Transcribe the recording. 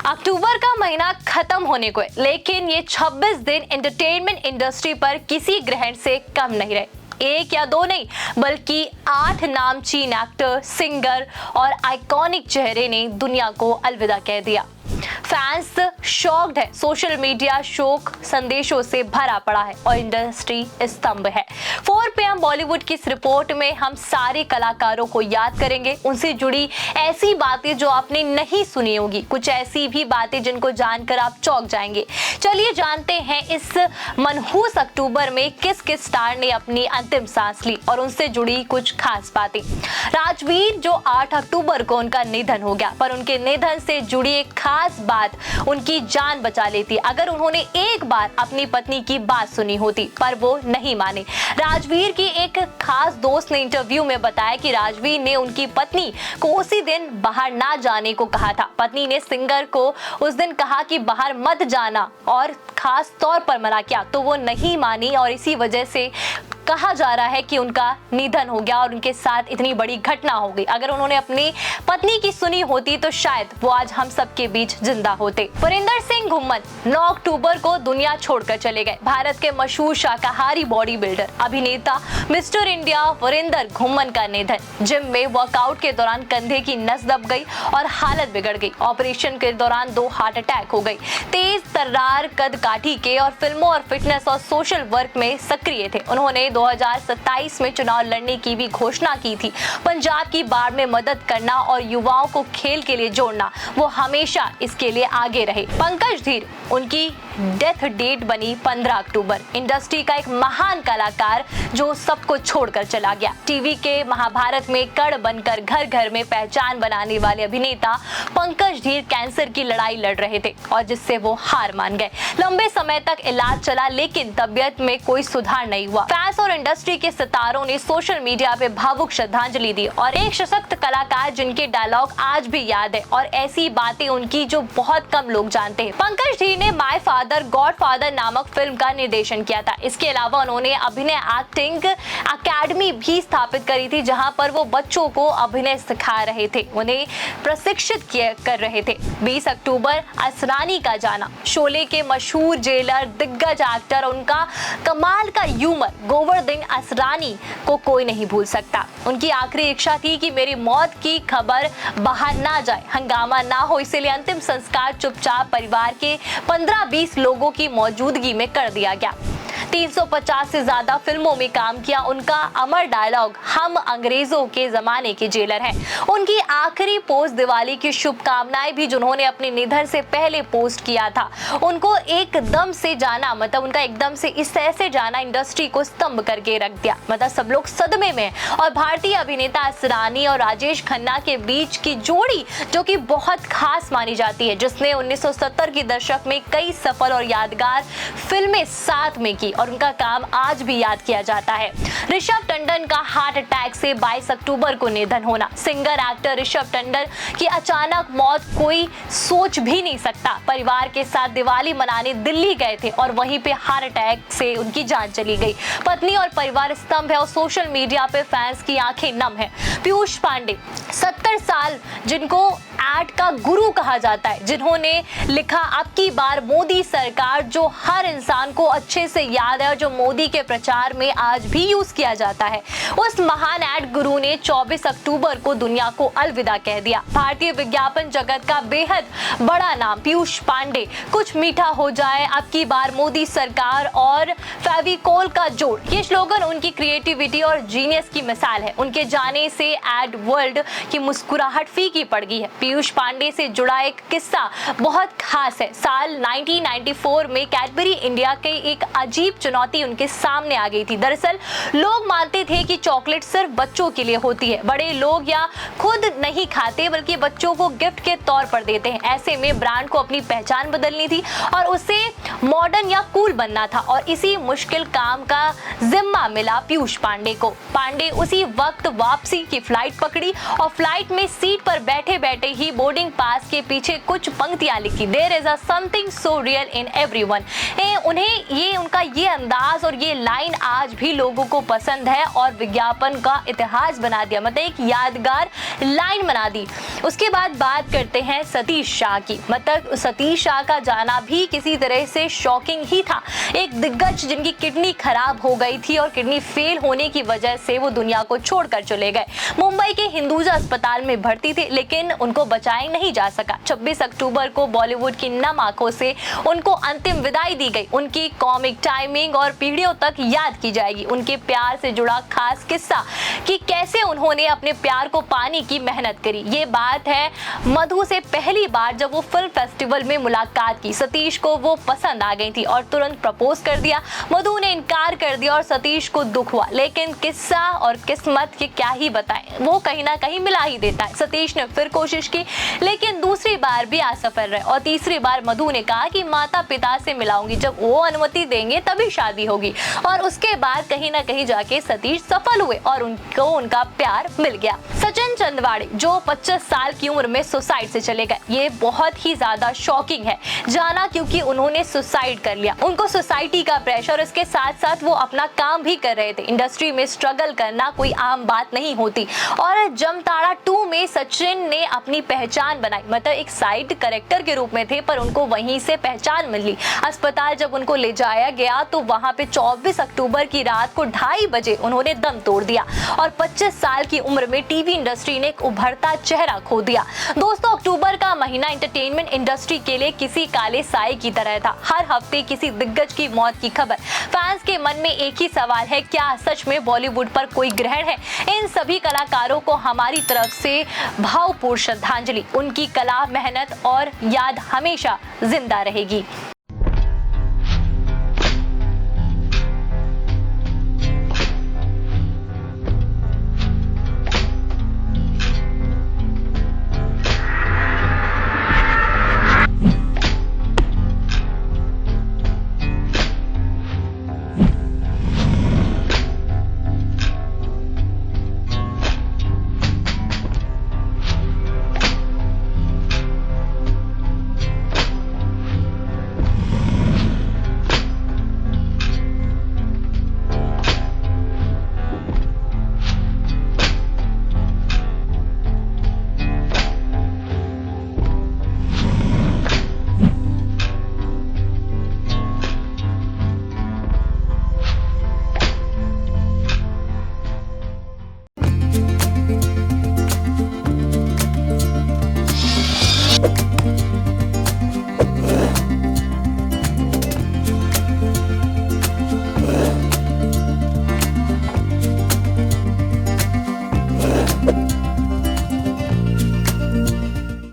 अक्टूबर का महीना खत्म होने को है, लेकिन ये 26 दिन एंटरटेनमेंट इंडस्ट्री पर किसी ग्रहण से कम नहीं रहे। एक या दो नहीं, बल्कि 8 नामचीन एक्टर, सिंगर और आइकॉनिक चेहरे ने दुनिया को अलविदा कह दिया। फैंस शॉक्ड है, सोशल मीडिया शोक संदेशों से भरा पड़ा है और इंडस्ट्री स्तंभ है। 4 PM बॉलीवुड की इस रिपोर्ट में हम सारे कलाकारों को याद करेंगे, उनसे जुड़ी ऐसी बातें जो आपने नहीं सुनी होगी, कुछ ऐसी भी बातें जिनको जानकर आप चौंक जाएंगे। चलिए जानते हैं इस मनहूस अक्टूबर में किस किस स्टार ने अपनी अंतिम सांस ली और उनसे जुड़ी कुछ खास बातें। राजवीर, जो 8 अक्टूबर को उनका निधन हो गया, पर उनके निधन से जुड़ी एक खास बात उनकी जान बचा लेती अगर उन्होंने एक बार अपनी पत्नी की बात सुनी होती, पर वो नहीं माने। राजवीर की एक खास दोस्त ने इंटरव्यू में बताया कि राजवीर ने उनकी पत्नी को उसी दिन बाहर ना जाने को कहा था। पत्नी ने सिंगर को उस दिन कहा कि बाहर मत जाना और खास तौर पर मना किया, तो वो नहीं मानी और इसी वजह से कहा जा रहा है कि उनका निधन हो गया और उनके साथ इतनी बड़ी घटना हो गई। अगर उन्होंने अपनी पत्नी की सुनी होती तो शायद वो आज हम सबके बीच जिंदा होते। वरिंदर सिंह घुम्मन 9 अक्टूबर को दुनिया छोड़कर चले गए। भारत के मशहूर शाकाहारी बॉडी बिल्डर, अभिनेता, मिस्टर इंडिया वरिंदर घुम्मन का निधन। जिम में वर्कआउट के दौरान कंधे की नस दब गई और हालत बिगड़ गई। ऑपरेशन के दौरान 2 हार्ट अटैक हो गई। तेज तर्रार कद काठी के और फिल्मों और फिटनेस और सोशल वर्क में सक्रिय थे। उन्होंने 2027 में चुनाव लड़ने की भी घोषणा की थी। पंजाब की बाढ़ में मदद करना और युवाओं को खेल के लिए जोड़ना, वो हमेशा इसके लिए आगे रहे। पंकज धीर, उनकी डेथ डेट बनी 15 अक्टूबर। इंडस्ट्री का एक महान कलाकार जो सबको छोड़कर चला गया। टीवी के महाभारत में कड़ बनकर घर घर में पहचान बनाने वाले अभिनेता पंकज धीर कैंसर की लड़ाई लड़ रहे थे और जिससे वो हार मान गए। लंबे समय तक इलाज चला, लेकिन तबियत में कोई सुधार नहीं हुआ। फैंस और इंडस्ट्री के सितारों ने सोशल मीडिया पे भावुक श्रद्धांजलि दी और एक सशक्त कलाकार जिनके डायलॉग आज भी याद है और ऐसी बातें उनकी जो बहुत कम लोग जानते हैं। पंकज धीर ने माय फादर गॉड फादर नामक फिल्म का निर्देशन किया था। इसके अलावा उन्होंने अभिनय एक्टिंग अकेडमी भी स्थापित करी थी, जहां पर वो बच्चों को अभिनय सिखा रहे थे, उन्हें प्रशिक्षित कर रहे थे। 20 अक्टूबर असरानी का जाना, शोले के मशहूर जेलर, दिग्गज एक्टर, उनका कमाल का ह्यूमर गोवर्धन असरानी को कोई नहीं भूल सकता। उनकी आखिरी इच्छा थी कि मेरी मौत की खबर बाहर ना जाए, हंगामा ना हो, इसलिए अंतिम संस्कार चुपचाप परिवार के 15-20 लोगों की मौजूदगी में कर दिया गया। 350 से ज्यादा फिल्मों में काम किया। उनका अमर डायलॉग, हम अंग्रेजों के जमाने के जेलर हैं। उनकी आखिरी पोस्ट दिवाली की शुभकामनाएं भी जिन्होंने अपने निधन से पहले पोस्ट किया था, उनको एकदम से जाना, मतलब उनका एकदम से इस तरह से जाना इंडस्ट्री को स्तंभ करके रख दिया। मतलब सब लोग सदमे में। और भारतीय अभिनेता असरानी और राजेश खन्ना के बीच की जोड़ी जो कि बहुत खास मानी जाती है, जिसने 1970 के दशक में कई सफल और यादगार फिल्में साथ में की और उनका काम आज भी याद किया जाता है। ऋषभ टंडन का हार्ट अटैक से 22 अक्टूबर को निधन होना। सिंगर एक्टर ऋषभ टंडन की अचानक मौत कोई सोच भी नहीं सकता। परिवार के साथ दिवाली मनाने दिल्ली गए थे और वहीं पे हार्ट अटैक से उनकी जान चली गई। पत्नी और परिवार स्तंभ है और सोशल मीडिया पे फैंस की आंखें नम है। पीयूष पांडे 70 साल, जिनको एड का गुरु कहा जाता है, जिन्होंने लिखा अब की बार मोदी सरकार, जो हर इंसान को अच्छे से याद है और जो मोदी के प्रचार में आज भी यूज किया जाता है। उस महान एड गुरु ने 24 अक्टूबर को दुनिया को अलविदा कह दिया। भारतीय विज्ञापन जगत का बेहद बड़ा नाम पीयूष पांडे, कुछ मीठा हो जाए, अब की बार मोदी सरकार और फेविकोल का जोड़, ये स्लोगन उनकी क्रिएटिविटी और जीनियस की मिसाल है। उनके जाने से एड वर्ल्ड की मुस्कुराहट फीकी पड़ गई है। पीयूष पांडे से जुड़ा एक किस्सा बहुत खास है। साल 1994 में कैडबरी इंडिया के एक अजीब चुनौती उनके सामने आ गई थी। दरअसल लोग मानते थे कि चॉकलेट सिर्फ बच्चों के लिए होती है, बड़े लोग या खुद नहीं खाते बल्कि बच्चों को गिफ्ट के तौर पर देते हैं। ऐसे में ब्रांड को अपनी पहचान बदलनी थी और उसे मॉडर्न या कूल बनना था और इसी मुश्किल काम का जिम्मा मिला पीयूष पांडे को। पांडे उसी वक्त वापसी की फ्लाइट पकड़ी और फ्लाइट में सीट पर बैठे बैठे ही बोर्डिंग पास के पीछे कुछ पंक्तियां लिखी, there is a something so real in everyone. उन्हें ये उनका ये ये अंदाज और ये लाइन आज भी लोगों को पसंद है और विज्ञापन का इतिहास बना दिया, मतलब एक यादगार लाइन बना दी। उसके बाद बात करते हैं सतीश शाह की। मतलब सतीश शाह का जाना भी किसी तरह से शॉकिंग ही था। एक दिग्गज जिनकी किडनी खराब हो गई थी और किडनी फेल होने की वजह से वो दुनिया को छोड़कर चले गए। मुंबई के हिंदुजा अस्पताल में भर्ती थे, लेकिन उनको बचाया नहीं जा सका। 26 अक्टूबर को बॉलीवुड की नम आंखों से उनको अंतिम विदाई दी गई। उनकी कॉमिक टाइमिंग और पीढ़ियों तक याद की जाएगी। उनके प्यार से जुड़ा खास किस्सा कि कैसे उन्होंने अपने प्यार को पाने की मेहनत करी। ये बात है मधु से पहली बार जब वो फिल्म फेस्टिवल में मुलाकात की। सतीश को वो पसंद आ गई थी और तुरंत प्रपोज कर दिया। मधु ने इनकार कर दिया और सतीश को दुख हुआ, लेकिन किस्सा और किस्मत के क्या ही बताएं, वो कहीं ना कहीं मिला ही देता है। सतीश ने फिर कोशिश की, लेकिन दूसरी बार भी असफल रहे और तीसरी बार मधु ने कहा कि माता पिता से मिलाऊंगी, जब वो अनुमति देंगे तभी शादी होगी। और उसके बाद कहीं ना कहीं जाके सतीश सफल हुए और उनको उनका प्यार मिल गया। सचिन चंदवाड़े जो 25 साल की उम्र में सुसाइड से चले गए, ये बहुत ही ज्यादा शॉकिंग है। जाना क्योंकि उन्होंने सुसाइड कर लिया। उनको सोसाइटी का प्रेशर, इसके साथ साथ वो अपना काम भी कर रहे थे। इंडस्ट्री में स्ट्रगल करना कोई आम बात नहीं होती और जमताड़ा 2 में सचिन ने अपनी पहचान बनाई। मतलब एक साइड कैरेक्टर के रूप में थे, पर उनको वहीं से पहचान मिली। अस्पताल जब उनको ले जाया गया तो वहां पे 24 अक्टूबर की रात को 2:30 बजे उन्होंने दम तोड़ दिया और 25 साल की उम्र में टीवी इंडस्ट्री ने एक उभरता चेहरा खो दिया। दोस्तों, अक्टूबर का महीना एंटरटेनमेंट इंडस्ट्री के लिए किसी काले साए की तरह था। हर हफ्ते किसी दिग्गज की मौत की खबर। फैंस के मन में एक ही सवाल है, क्या सच में बॉलीवुड पर कोई ग्रहण है? इन सभी कलाकारों को हमारी तरफ से भावपूर्ण श्रद्धांजलि। उनकी कला, मेहनत और याद हमेशा जिंदा रहेगी।